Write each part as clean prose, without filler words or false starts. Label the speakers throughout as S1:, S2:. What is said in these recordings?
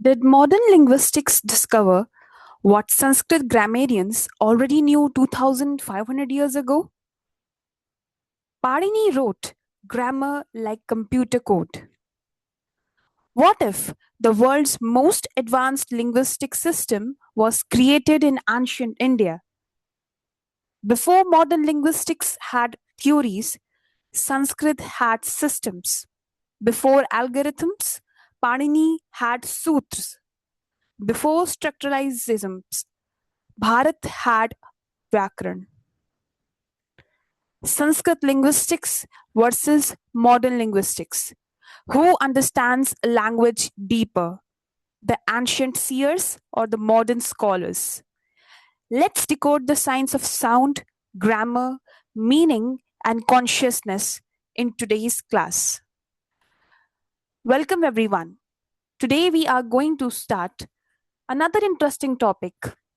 S1: Did modern linguistics discover what Sanskrit grammarians already knew 2500 years ago? Parini wrote grammar like computer code. What if the world's most advanced linguistic system was created in ancient India? Before modern linguistics had theories, Sanskrit had systems. Before algorithms, Panini had sutras. Before structuralisms, Bharat had Vyakaran. Sanskrit linguistics versus modern linguistics. Who understands language deeper, the ancient seers or the modern scholars? Let's decode the science of sound, grammar, meaning, and consciousness in today's class. Welcome, everyone. Today, we are going to start another interesting topic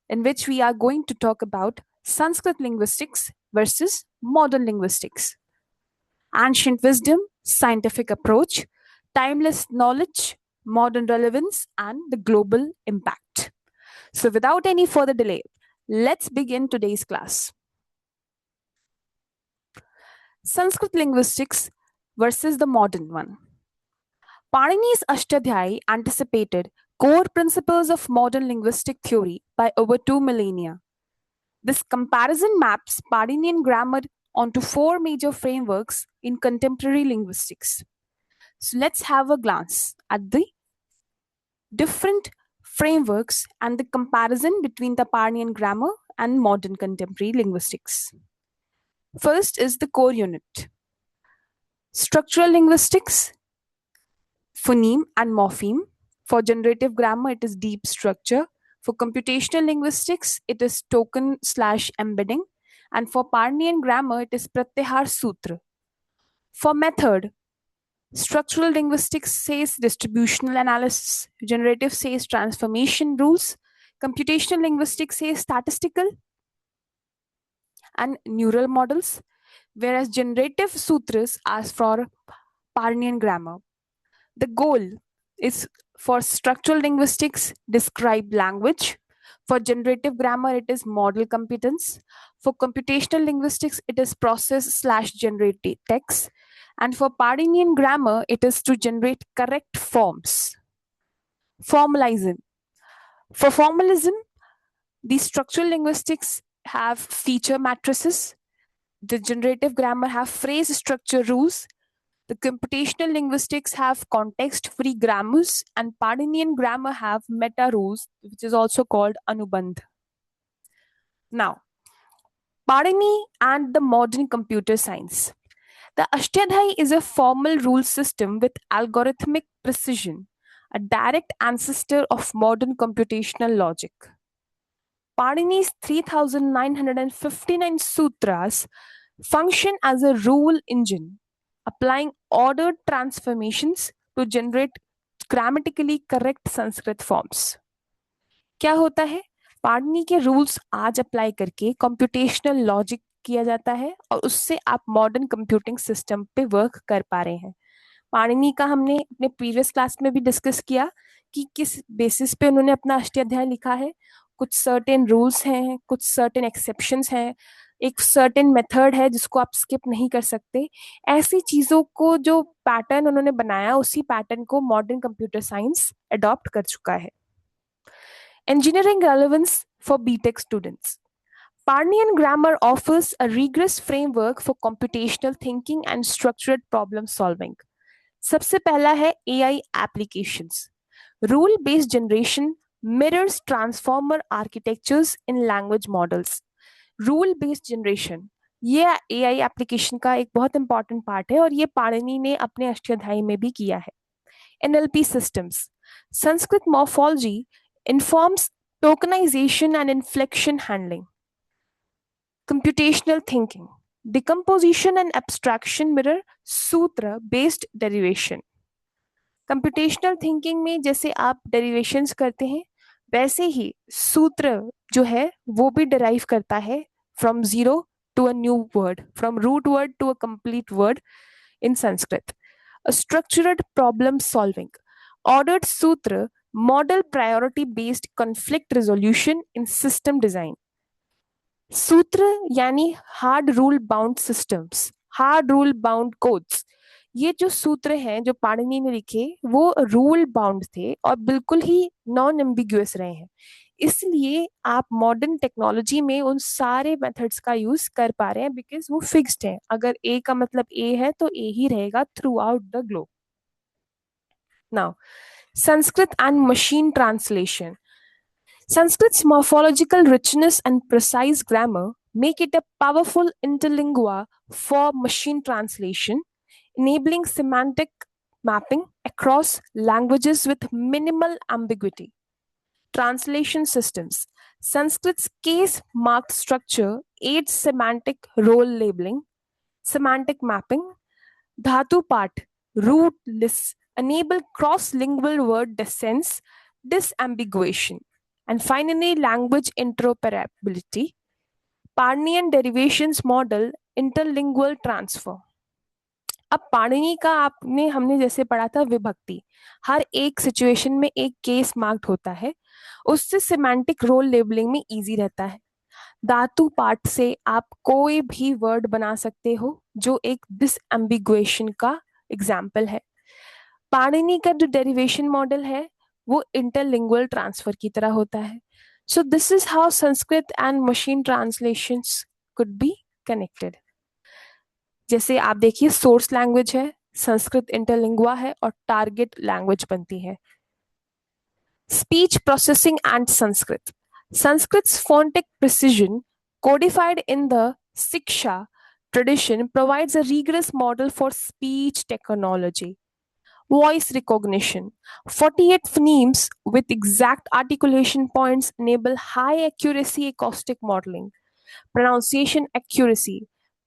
S1: in which we are going to talk about Sanskrit linguistics versus modern linguistics. Ancient wisdom, scientific approach, timeless knowledge, modern relevance, and the global impact. So, without any further delay, let's begin today's class. Sanskrit linguistics versus the modern one. Panini's Ashtadhyayi anticipated core principles of modern linguistic theory by over 2 millennia. This comparison maps Paninian grammar onto four major frameworks in contemporary linguistics. So let's have a glance at the different frameworks and the comparison between the Paninian grammar and modern contemporary linguistics. First is the core unit. Structural linguistics, phoneme and morpheme. For generative grammar, it is deep structure. For computational linguistics, it is token/embedding. And for Paninian grammar, it is pratyahar sutra. For method, structural linguistics says distributional analysis, generative says transformation rules, computational linguistics says statistical and neural models, whereas generative sutras ask for Paninian grammar. The goal is for structural linguistics, describe language. For generative grammar, it is model competence. For computational linguistics, it is process/generate text. And for Paninian grammar, it is to generate correct forms. Formalism. For formalism, the structural linguistics have feature matrices. The generative grammar have phrase structure rules. The computational linguistics have context-free grammars, and Paninian grammar have meta rules, which is also called Anubandh. Now, Panini and the modern computer science. The Ashtadhyayi is a formal rule system with algorithmic precision, a direct ancestor of modern computational logic. Panini's 3,959 sutras function as a rule engine, applying ordered transformations to generate grammatically correct Sanskrit forms. क्या होता है? पाणिनि के rules आज apply करके computational logic किया जाता है और उससे आप मॉडर्न कंप्यूटिंग सिस्टम पे वर्क कर पा रहे हैं. पाणिनि का हमने अपने प्रीवियस क्लास में भी डिस्कस किया कि किस बेसिस पे उन्होंने अपना अष्टाध्याय लिखा है. कुछ सर्टेन रूल्स हैं, कुछ सर्टेन एक्सेप्शंस हैं, एक सर्टेन मेथड है जिसको आप स्किप नहीं कर सकते. ऐसी चीजों को जो पैटर्न उन्होंने बनाया, उसी पैटर्न को मॉडर्न कंप्यूटर साइंस अडॉप्ट कर चुका है. Engineering relevance for BTech students. Paninian grammar offers a rigorous framework for computational thinking and structured problem solving. सबसे पहला है AI applications. Rule-based generation mirrors transformer architectures in language models. Rule-based generation ये AI application का एक बहुत important part है और ये पाणिनि ने अपने अष्टाध्यायी में भी किया है. NLP systems. Sanskrit morphology informs tokenization and inflection handling. Computational thinking. Decomposition and abstraction mirror sutra-based derivation. Computational thinking में जैसे आप derivations करते हैं, वैसे ही सूत्र जो है वो भी derive करता है from zero to a new word, from root word to a complete word in Sanskrit. A structured problem solving. Ordered sutra model priority based conflict resolution in system design. सूत्र यानी hard rule bound systems, hard rule bound codes. ये जो सूत्र हैं जो पाणिनि ने लिखे वो रूल बाउंड थे और बिल्कुल ही नॉन एम्बिग्युअस रहे हैं। इसलिए आप मॉडर्न टेक्नोलॉजी में उन सारे मेथड्स का यूज कर पा रहे हैं बिकॉज वो फिक्स्ड है। अगर ए का मतलब ए है तो ए ही रहेगा through out the globe. Now Sanskrit and machine translation. Sanskrit's morphological richness and precise grammar make it a powerful interlingua for machine translation, enabling semantic mapping across languages with minimal ambiguity. Translation systems. Sanskrit's case marked structure aids semantic role labeling, semantic mapping, dhatu part, root lists enable cross lingual word descents, disambiguation. And finally, language interoperability. Parnian derivations model interlingual transfer. अब पाणिनि का आपने हमने जैसे पढ़ा था विभक्ति, हर एक situation में एक केस मार्क्ड होता है, उससे सिमेंटिक रोल लेबलिंग में इजी रहता है। धातु पार्ट से आप कोई भी वर्ड बना सकते हो जो एक डिसएम्बिगुएशन का एग्जाम्पल है। पाणिनि का जो डेरिवेशन मॉडल है वो इंटरलिंगुअल ट्रांसफर की तरह होता है। सो this is how Sanskrit and machine translations could be connected. जैसे आप देखिए सोर्स लैंग्वेज है, संस्कृत इंटरलिंगुआ है और टारगेट लैंग्वेज बनती है। Speech processing and Sanskrit. Sanskrit's phonetic precision, codified in the Siksha tradition, provides a rigorous model for speech technology. Voice recognition. 48 phonemes with exact articulation points enable high accuracy acoustic modeling. Pronunciation accuracy.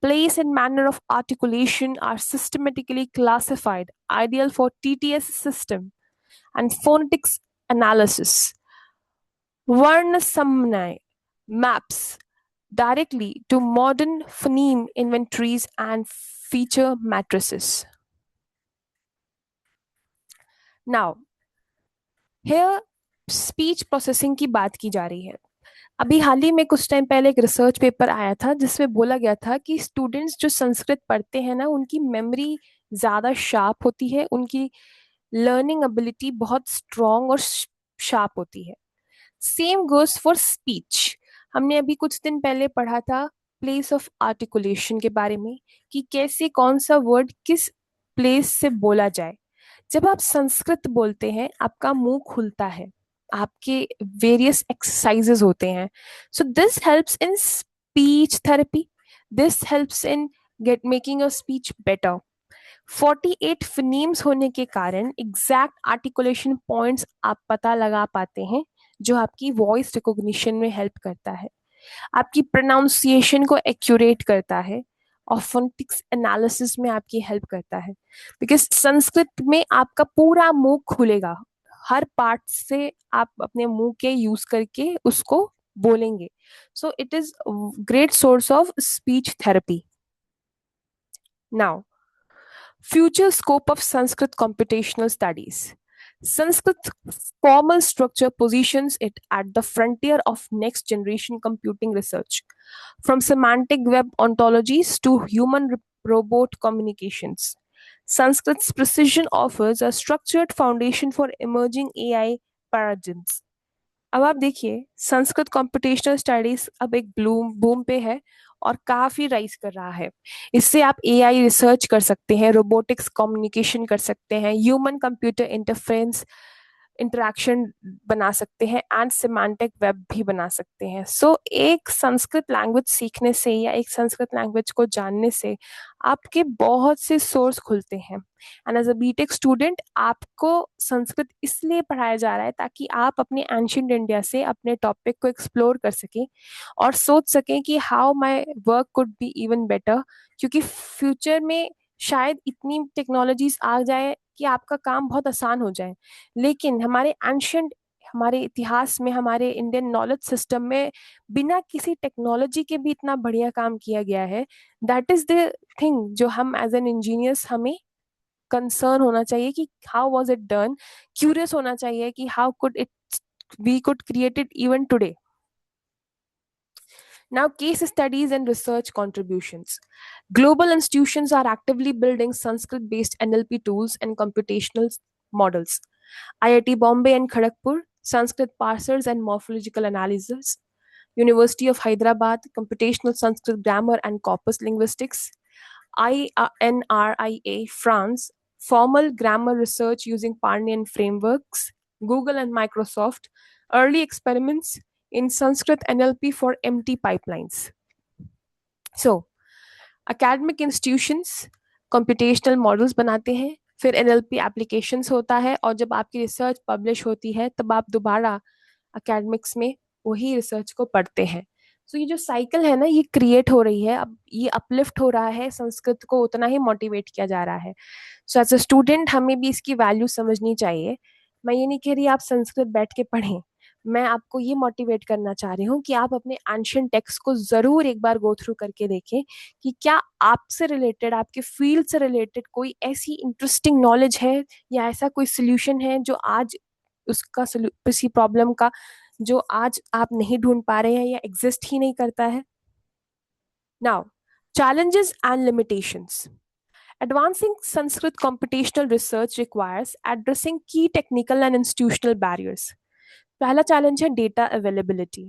S1: Place and manner of articulation are systematically classified, ideal for TTS system. And phonetics analysis. Varna Samnay maps directly to modern phoneme inventories and feature matrices. Now, here speech processing की बात की जा रही है। अभी हाल ही में कुछ time पहले एक रिसर्च पेपर आया था जिसमें बोला गया था कि स्टूडेंट्स जो संस्कृत पढ़ते हैं ना उनकी मेमोरी ज्यादा शार्प होती है, उनकी लर्निंग एबिलिटी बहुत स्ट्रॉन्ग और शार्प होती है। Same goes for speech. हमने अभी कुछ दिन पहले पढ़ा था प्लेस ऑफ आर्टिकुलेशन के बारे में कि कैसे कौन सा वर्ड किस प्लेस से बोला जाए। जब आप संस्कृत बोलते हैं आपका मुंह खुलता है, आपके वेरियस एक्सरसाइजेस होते हैं। So this helps in speech therapy, this helps in get making your speech better. 48 phonemes होने के कारण एग्जैक्ट आर्टिकुलेशन पॉइंट्स आप पता लगा पाते हैं जो आपकी वॉइस रिकॉग्निशन में हेल्प करता है, आपकी प्रोनाउंसिएशन को एक्यूरेट करता है और फोनेटिक्स एनालिसिस में आपकी हेल्प करता है। बिकॉज संस्कृत में आपका पूरा मुंह खुलेगा, हर पार्ट से आप अपने मुंह के यूज करके उसको बोलेंगे। So it is great source of speech therapy. Now future scope of Sanskrit computational studies. Sanskrit's formal structure positions it at the frontier of next generation computing research, from semantic web ontologies to human robot communications. Sanskrit's precision offers a structured foundation for emerging AI paradigms. अब आप देखिए Sanskrit computational studies अब एक boom पे है और काफी rise कर रहा है। इससे आप एआई रिसर्च कर सकते हैं, रोबोटिक्स कम्युनिकेशन कर सकते हैं, ह्यूमन कंप्यूटर इंटरफेरेंस इंटरेक्शन बना सकते हैं एंड सिमेंटिक वेब भी बना सकते हैं। सो एक संस्कृत लैंग्वेज सीखने से या एक संस्कृत लैंग्वेज को जानने से आपके बहुत से सोर्स खुलते हैं। And as a BTech student आपको संस्कृत इसलिए पढ़ाया जा रहा है ताकि आप अपने एंशियंट इंडिया से अपने टॉपिक को एक्सप्लोर कर सकें और सोच सकें कि how my work could be even better, क्योंकि फ्यूचर में शायद इतनी टेक्नोलॉजीज आ जाए कि आपका काम बहुत आसान हो जाए। लेकिन हमारे एंशियंट, हमारे इतिहास में, हमारे इंडियन नॉलेज सिस्टम में बिना किसी टेक्नोलॉजी के भी इतना बढ़िया काम किया गया है। दैट इज द थिंग जो हम एज एन इंजीनियर्स हमें कंसर्न होना चाहिए कि how was it done, curious होना चाहिए कि how could it we could create it even today. Now, case studies and research contributions. Global institutions are actively building Sanskrit based NLP tools and computational models. IIT Bombay and Kharagpur, Sanskrit parsers and morphological analysis. University of Hyderabad, computational Sanskrit grammar and corpus linguistics. INRIA, France, formal grammar research using Parnian frameworks. Google and Microsoft, early experiments in Sanskrit NLP for MT pipelines. So, academic institutions computational models बनाते हैं, फिर NLP applications होता है, और जब आपकी research publish होती है तब आप दोबारा academics में वही रिसर्च को पढ़ते हैं. सो ये जो साइकिल है ना, ये क्रिएट हो रही है, अब ये अपलिफ्ट हो रहा है, संस्कृत को उतना ही मोटिवेट किया जा रहा है. सो एज अ स्टूडेंट हमें भी इसकी वैल्यू समझनी चाहिए. मैं ये नहीं कह रही आप संस्कृत बैठ के पढ़ें, मैं आपको ये मोटिवेट करना चाह रही हूँ कि आप अपने एंशिएंट टेक्स्ट को जरूर एक बार गो थ्रू करके देखें कि क्या आपसे रिलेटेड, आपके फील्ड से रिलेटेड कोई ऐसी इंटरेस्टिंग नॉलेज है या ऐसा कोई सोल्यूशन है जो आज उसका किसी प्रॉब्लम का जो आज आप नहीं ढूंढ पा रहे हैं या एग्जिस्ट ही नहीं करता है. Now, challenges and limitations. Advancing Sanskrit computational research requires addressing key technical and institutional barriers. पहला चैलेंज है data availability,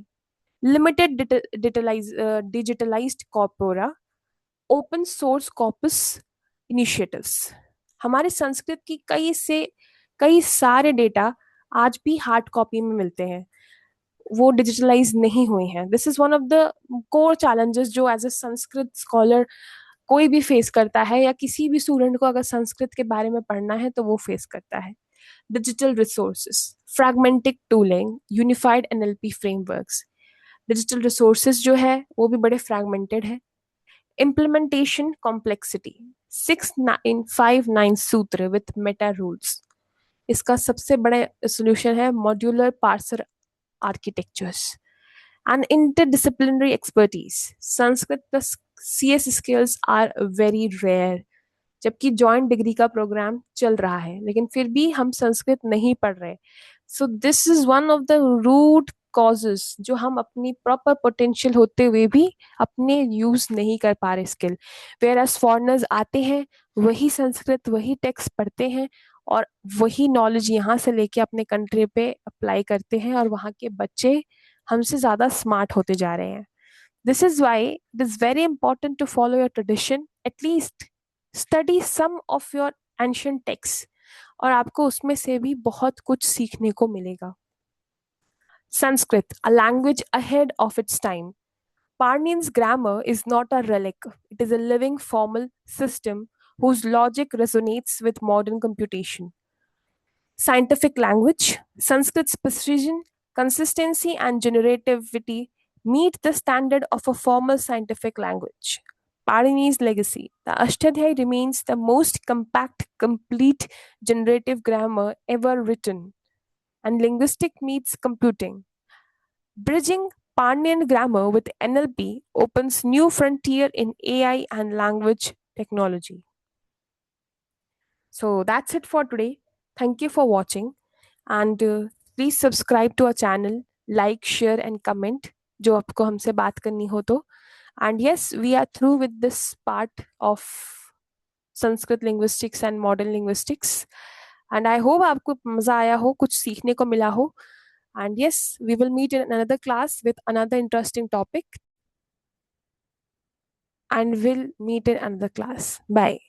S1: limited digitalised corpora, open source corpus initiatives. हमारे संस्कृत की कई सारे डेटा आज भी हार्ड कॉपी में मिलते हैं, वो डिजिटलाइज नहीं हुए हैं. This is one of the core challenges जो एज अ संस्कृत स्कॉलर कोई भी फेस करता है, या किसी भी स्टूडेंट को अगर संस्कृत के बारे में पढ़ना है तो वो फेस करता है. Digital resources, fragmented tooling, unified NLP frameworks. Digital resources जो है वो भी बड़े फ्रैगमेंटेड है. इम्प्लीमेंटेशन कॉम्प्लेक्सिटी, 6-9-5-9 सूत्र विथ मेटा रूल्स. इसका सबसे बड़ा सोल्यूशन है modular parser architectures. And interdisciplinary expertise. Sanskrit plus CS skills are very rare. जबकि जॉइंट डिग्री का प्रोग्राम चल रहा है, लेकिन फिर भी हम संस्कृत नहीं पढ़ रहे. So this is one of the root causes जो हम अपनी प्रॉपर पोटेंशियल होते हुए भी अपने यूज नहीं कर पा रहे स्किल. वेयर एज फॉरनर्स आते हैं, वही संस्कृत वही टेक्स्ट पढ़ते हैं और वही नॉलेज यहाँ से लेके अपने कंट्री पे अप्लाई करते हैं, और वहाँ के बच्चे हमसे ज्यादा स्मार्ट होते जा रहे हैं. This is why it is very important to follow your tradition. At least study some of your ancient text, और आपको उसमें से भी बहुत कुछ सीखने को मिलेगा. Sanskrit, a language ahead of its time. Parnian's grammar is not a relic, it is a living formal system whose logic resonates with modern computation. Scientific language, Sanskrit's precision, consistency, and generativity meet the standard of a formal scientific language. Parini's legacy. The Ashtadhyayi remains the most compact, complete generative grammar ever written, and linguistic meets computing. Bridging Parnian grammar with NLP opens new frontier in AI and language technology. So that's it for today. Thank you for watching, and please subscribe to our channel, like, share and comment जो आपको हमसे बात करनी हो तो. And yes, we are through with this part of Sanskrit linguistics and modern linguistics. And I hope आपको मजा आया हो, कुछ सीखने को मिला हो. And yes, we will meet in another class with another interesting topic. And we'll meet in another class. Bye.